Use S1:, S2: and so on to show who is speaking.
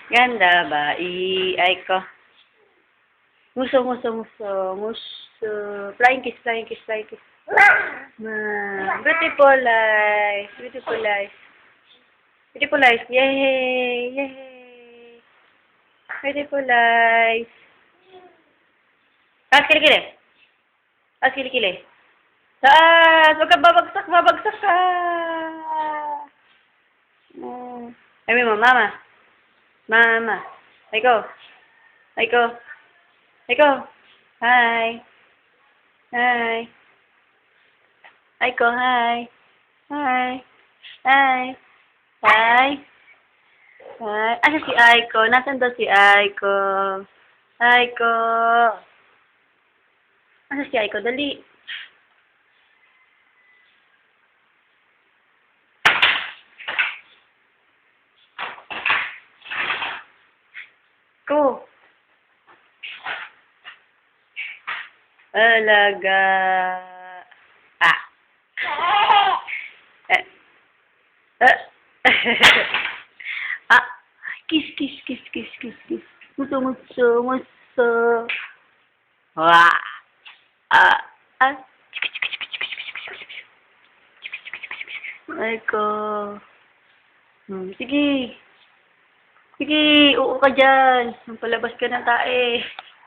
S1: Ganda ba? Ay ko. Muso, muso, muso, muso. Flying kiss, flying kiss, flying kiss. Beautiful eyes, beautiful eyes. Beautiful eyes, yay, yay. Beautiful eyes. Taas kilikili. Taas kilikili. Taas! Huwag ka babagsak, babagsak ka. Sabi mo, mama. Mama. Ay ko. Ay ko. Ay ko. Hi. Hi. Ay ko, hi. Hi. Hi. Hi. Hi. Asa si Aiko? Nasaan daw si Aiko? Aiko. Asa si Aiko? Dali. Ko. Alaga. Ah. Ah. Kiss, kiss, kiss, kiss, kiss, kiss. Muso, muso, muso. Wah. Ah. Ah. Ay ko. Sige. Sige, oo ka dyan. Palabas ka ng tae.